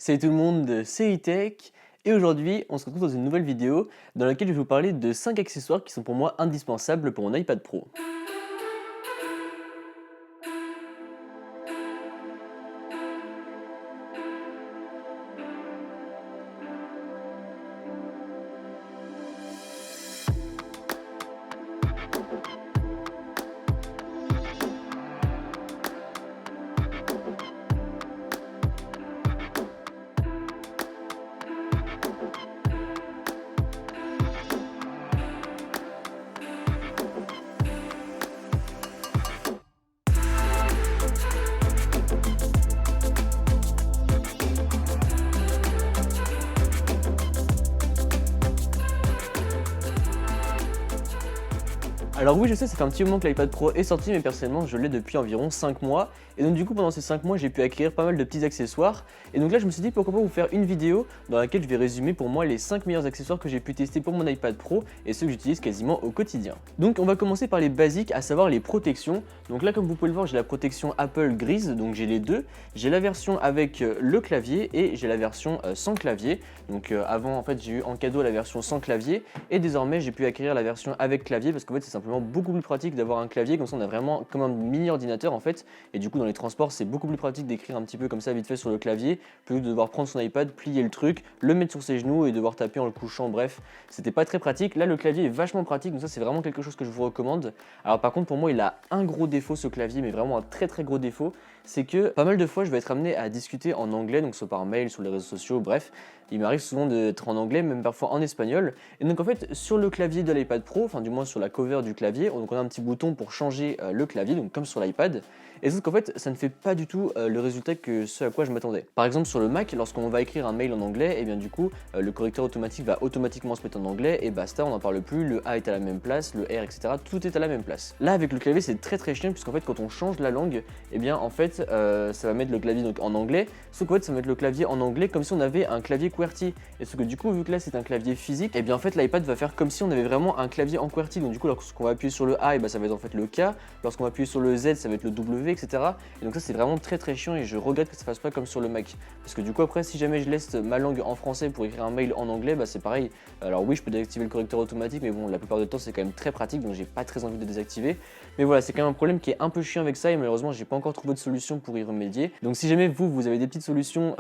Salut tout le monde, c'est Tech et aujourd'hui on se retrouve dans une nouvelle vidéo dans laquelle je vais vous parler de 5 accessoires qui sont pour moi indispensables pour mon iPad Pro. Alors oui, je sais, ça fait un petit moment que l'iPad Pro est sorti, mais personnellement, je l'ai depuis environ 5 mois. Et donc du coup, pendant ces 5 mois, j'ai pu acquérir pas mal de petits accessoires. Et donc là, je me suis dit, pourquoi pas vous faire une vidéo dans laquelle je vais résumer pour moi les 5 meilleurs accessoires que j'ai pu tester pour mon iPad Pro et ceux que j'utilise quasiment au quotidien. Donc on va commencer par les basiques, à savoir les protections. Donc là, comme vous pouvez le voir, j'ai la protection Apple grise, donc j'ai les deux. J'ai la version avec le clavier et j'ai la version sans clavier. Donc avant, en fait, j'ai eu en cadeau la version sans clavier et désormais, j'ai pu acquérir la version avec clavier parce qu'en fait, c'est simplement beaucoup plus pratique d'avoir un clavier, comme ça on a vraiment comme un mini ordinateur en fait, et du coup dans les transports c'est beaucoup plus pratique d'écrire un petit peu comme ça vite fait sur le clavier, plutôt que de devoir prendre son iPad, plier le truc, le mettre sur ses genoux et devoir taper en le couchant, bref, c'était pas très pratique. Là le clavier est vachement pratique, donc ça c'est vraiment quelque chose que je vous recommande. Alors par contre pour moi il a un gros défaut ce clavier, mais vraiment un très gros défaut, c'est que pas mal de fois je vais être amené à discuter en anglais, donc soit par mail, sur les réseaux sociaux, bref, il m'arrive souvent d'être en anglais, même parfois en espagnol. Et donc en fait sur le clavier de l'iPad Pro, enfin du moins sur la cover du clavier, donc on a un petit bouton pour changer le clavier, donc comme sur l'iPad. Et sauf qu'en fait ça ne fait pas du tout le résultat que ce à quoi je m'attendais. Par exemple sur le Mac, lorsqu'on va écrire un mail en anglais, et bien du coup le correcteur automatique va automatiquement se mettre en anglais et basta, on n'en parle plus, le A est à la même place, le R, etc. Tout est à la même place. Là avec le clavier c'est très chiant, puisqu'en fait quand on change la langue, et bien en fait ça va mettre le clavier donc en anglais, sauf qu'en fait ça va mettre le clavier en anglais comme si on avait un clavier QWERTY. Et ce que du coup vu que là c'est un clavier physique, et bien en fait l'iPad va faire comme si on avait vraiment un clavier en QWERTY. Donc du coup lorsqu'on va appuyer sur le A, et ben, ça va être en fait le K, lorsqu'on va appuyer sur le Z ça va être le W, etc. Et donc ça c'est vraiment très chiant et je regrette que ça fasse pas comme sur le Mac. Parce que du coup après si jamais je laisse ma langue en français pour écrire un mail en anglais, bah c'est pareil. Alors oui je peux désactiver le correcteur automatique, mais bon la plupart du temps c'est quand même très pratique, donc j'ai pas très envie de désactiver. Mais voilà, c'est quand même un problème qui est un peu chiant avec ça et malheureusement j'ai pas encore trouvé de solution pour y remédier. Donc si jamais vous avez des petites solutions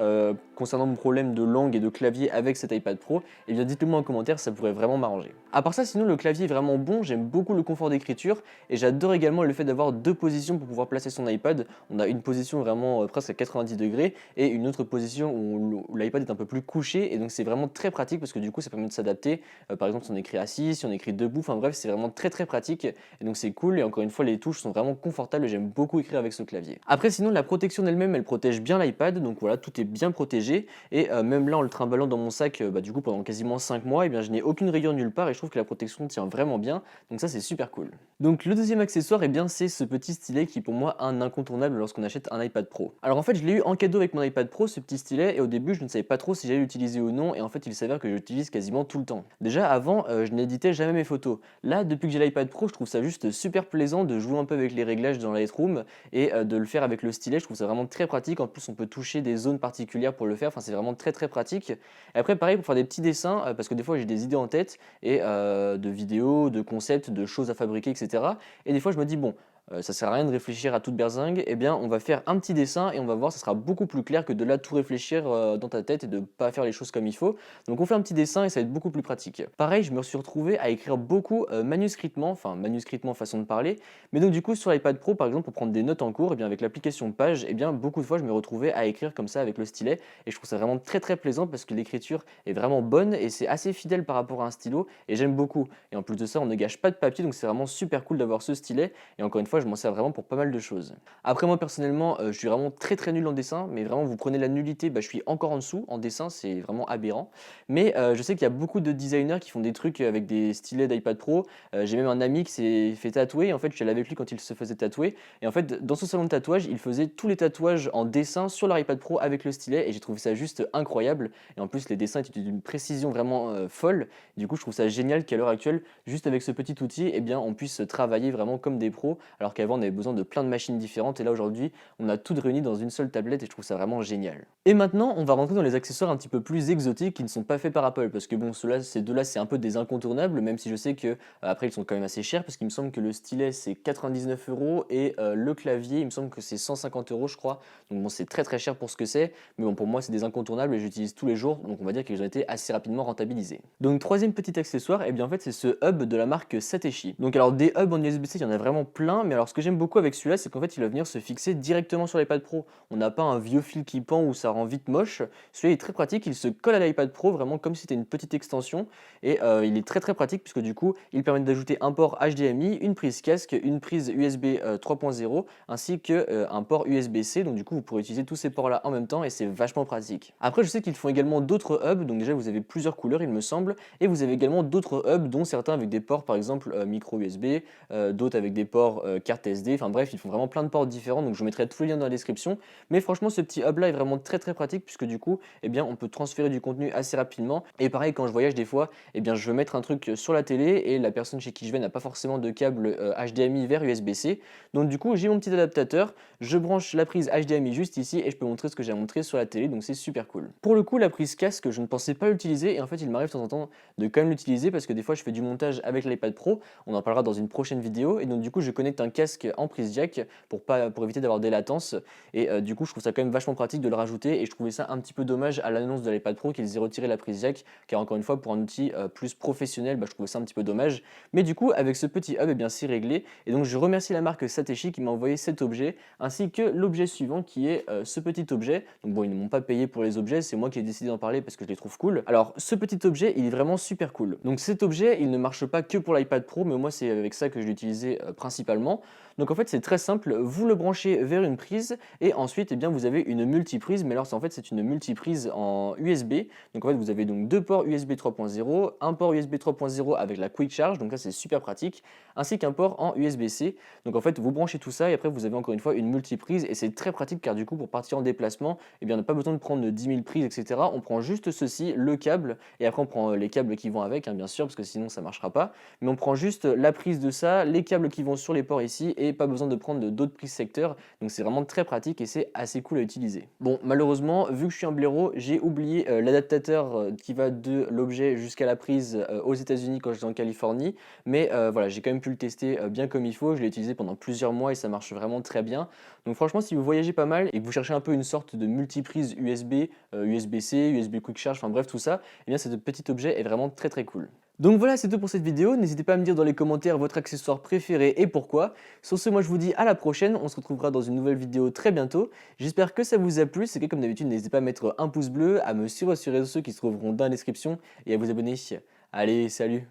concernant mon problème de langue et de clavier avec cet iPad Pro, et bien dites-le moi en commentaire, ça pourrait vraiment m'arranger. À part ça, sinon le clavier est vraiment bon, j'aime beaucoup le confort d'écriture et j'adore également le fait d'avoir deux positions pour pouvoir placer son iPad. On a une position vraiment presque à 90 degrés et une autre position où l'iPad est un peu plus couché, et donc c'est vraiment très pratique parce que du coup ça permet de s'adapter. Par exemple si on écrit assis, si on écrit debout, enfin bref c'est vraiment très pratique et donc c'est cool. Et encore une fois les touches sont vraiment confortables et j'aime beaucoup écrire avec ce clavier. Après sinon la protection elle-même elle protège bien l'iPad, donc voilà, tout est bien protégé et même là en le trimballant dans mon sac du coup pendant quasiment 5 mois, et bien je n'ai aucune rayure nulle part et je trouve que la protection tient vraiment bien, donc ça c'est super cool. Donc le deuxième accessoire, et bien c'est ce petit stylet qui est pour moi un incontournable lorsqu'on achète un iPad Pro. Alors en fait je l'ai eu en cadeau avec mon iPad Pro, ce petit stylet, et au début je ne savais pas trop si j'allais l'utiliser ou non, et en fait il s'avère que je l'utilise quasiment tout le temps. Déjà avant je n'éditais jamais mes photos. Là depuis que j'ai l'iPad Pro, je trouve ça juste super plaisant de jouer un peu avec les réglages dans Lightroom et de le faire avec le stylet. Je trouve ça vraiment très pratique. En plus on peut toucher des zones particulières pour le faire, enfin c'est vraiment très pratique. Et après pareil pour faire des petits dessins, parce que des fois j'ai des idées en tête et de vidéos, de concepts, de choses à fabriquer, etc. Et des fois je me dis bon, ça sert à rien de réfléchir à toute berzingue, eh bien on va faire un petit dessin et on va voir, ça sera beaucoup plus clair que de là tout réfléchir dans ta tête et de pas faire les choses comme il faut. Donc on fait un petit dessin et ça va être beaucoup plus pratique. Pareil, je me suis retrouvé à écrire beaucoup manuscritement, enfin manuscritement façon de parler, mais donc du coup sur l'iPad Pro par exemple pour prendre des notes en cours, eh bien avec l'application Page, eh bien beaucoup de fois je me retrouvais à écrire comme ça avec le stylet et je trouve ça vraiment très plaisant parce que l'écriture est vraiment bonne et c'est assez fidèle par rapport à un stylo et j'aime beaucoup. Et en plus de ça on ne gâche pas de papier, donc c'est vraiment super cool d'avoir ce stylet et encore une fois je m'en sers vraiment pour pas mal de choses. Après moi personnellement je suis vraiment très nul en dessin, mais vraiment vous prenez la nullité, je suis encore en dessous en dessin, c'est vraiment aberrant. Mais je sais qu'il y a beaucoup de designers qui font des trucs avec des stylets d'iPad Pro. J'ai même un ami qui s'est fait tatouer, en fait je suis allé avec lui quand il se faisait tatouer, et en fait dans son salon de tatouage il faisait tous les tatouages en dessin sur leur iPad Pro avec le stylet, et j'ai trouvé ça juste incroyable. Et en plus les dessins étaient d'une précision vraiment folle. Du coup je trouve ça génial qu'à l'heure actuelle, juste avec ce petit outil, eh bien on puisse travailler vraiment comme des pros. alors qu'avant on avait besoin de plein de machines différentes et là aujourd'hui on a tout réuni dans une seule tablette et je trouve ça vraiment génial. Et maintenant on va rentrer dans les accessoires un petit peu plus exotiques qui ne sont pas faits par Apple parce que bon ces deux-là c'est un peu des incontournables même si je sais que après ils sont quand même assez chers parce qu'il me semble que le stylet c'est 99 € et le clavier il me semble que c'est 150 € je crois. Donc bon c'est très très cher pour ce que c'est mais bon pour moi c'est des incontournables et j'utilise tous les jours donc on va dire qu'ils ont été assez rapidement rentabilisés. Donc troisième petit accessoire et bien en fait c'est ce hub de la marque Satechi. Donc alors des hubs en USB-C il y en a vraiment plein mais alors ce que j'aime beaucoup avec celui-là c'est qu'en fait il va venir se fixer directement sur l'iPad Pro. On n'a pas un vieux fil qui pend où ça rend vite moche. Celui-là est très pratique, il se colle à l'iPad Pro vraiment comme si c'était une petite extension et il est très très pratique puisque du coup il permet d'ajouter un port HDMI, une prise casque, une prise USB 3.0 ainsi que un port USB-C donc du coup vous pourrez utiliser tous ces ports là en même temps et c'est vachement pratique. Après je sais qu'ils font également d'autres hubs donc déjà vous avez plusieurs couleurs il me semble et vous avez également d'autres hubs dont certains avec des ports par exemple micro USB, d'autres avec des ports carte SD, enfin bref ils font vraiment plein de ports différents donc je vous mettrai tous les liens dans la description mais franchement ce petit hub là est vraiment très très pratique puisque du coup eh bien on peut transférer du contenu assez rapidement et pareil quand je voyage des fois eh bien je veux mettre un truc sur la télé et la personne chez qui je vais n'a pas forcément de câble HDMI vers USB-C donc du coup j'ai mon petit adaptateur, je branche la prise HDMI juste ici et je peux montrer ce que j'ai à montrer sur la télé donc c'est super cool. Pour le coup la prise casque je ne pensais pas l'utiliser et en fait il m'arrive de temps en temps de quand même l'utiliser parce que des fois je fais du montage avec l'iPad Pro, on en parlera dans une prochaine vidéo et donc du coup je connecte un casque en prise jack pour éviter d'avoir des latences et du coup je trouve ça quand même vachement pratique de le rajouter et je trouvais ça un petit peu dommage à l'annonce de l'iPad Pro qu'ils aient retiré la prise jack car encore une fois pour un outil plus professionnel je trouvais ça un petit peu dommage mais du coup avec ce petit hub bien c'est réglé et donc je remercie la marque Satechi qui m'a envoyé cet objet ainsi que l'objet suivant qui est ce petit objet. Donc bon ils ne m'ont pas payé pour les objets, c'est moi qui ai décidé d'en parler parce que je les trouve cool. Alors ce petit objet il est vraiment super cool. Donc cet objet il ne marche pas que pour l'iPad Pro mais moi c'est avec ça que je l'ai utilisé principalement. Donc en fait c'est très simple, vous le branchez vers une prise et ensuite eh bien, vous avez une multiprise, mais alors en fait c'est une multiprise en USB. Donc en fait vous avez donc deux ports USB 3.0, un port USB 3.0 avec la Quick Charge, donc ça c'est super pratique, ainsi qu'un port en USB-C. Donc en fait vous branchez tout ça et après vous avez encore une fois une multiprise et c'est très pratique car du coup pour partir en déplacement, eh bien on n'a pas besoin de prendre 10 000 prises etc. On prend juste ceci, le câble, et après on prend les câbles qui vont avec bien sûr parce que sinon ça marchera pas. Mais on prend juste la prise de ça, les câbles qui vont sur les ports ici et pas besoin de prendre d'autres prises secteurs. Donc c'est vraiment très pratique et c'est assez cool à utiliser. Bon malheureusement vu que je suis un blaireau j'ai oublié l'adaptateur qui va de l'objet jusqu'à la prise aux États-Unis quand j'étais en Californie. Mais voilà j'ai quand même pu le tester bien comme il faut. Je l'ai utilisé pendant plusieurs mois et ça marche vraiment très bien. Donc franchement si vous voyagez pas mal et que vous cherchez un peu une sorte de multiprise USB, USB-C, USB Quick Charge, enfin bref tout ça, et bien ce petit objet est vraiment très très cool. Donc voilà, c'est tout pour cette vidéo. N'hésitez pas à me dire dans les commentaires votre accessoire préféré et pourquoi. Sur ce, moi je vous dis à la prochaine. On se retrouvera dans une nouvelle vidéo très bientôt. J'espère que ça vous a plu. C'est que comme d'habitude, n'hésitez pas à mettre un pouce bleu, à me suivre sur les réseaux sociaux qui se trouveront dans la description et à vous abonner. Allez, salut!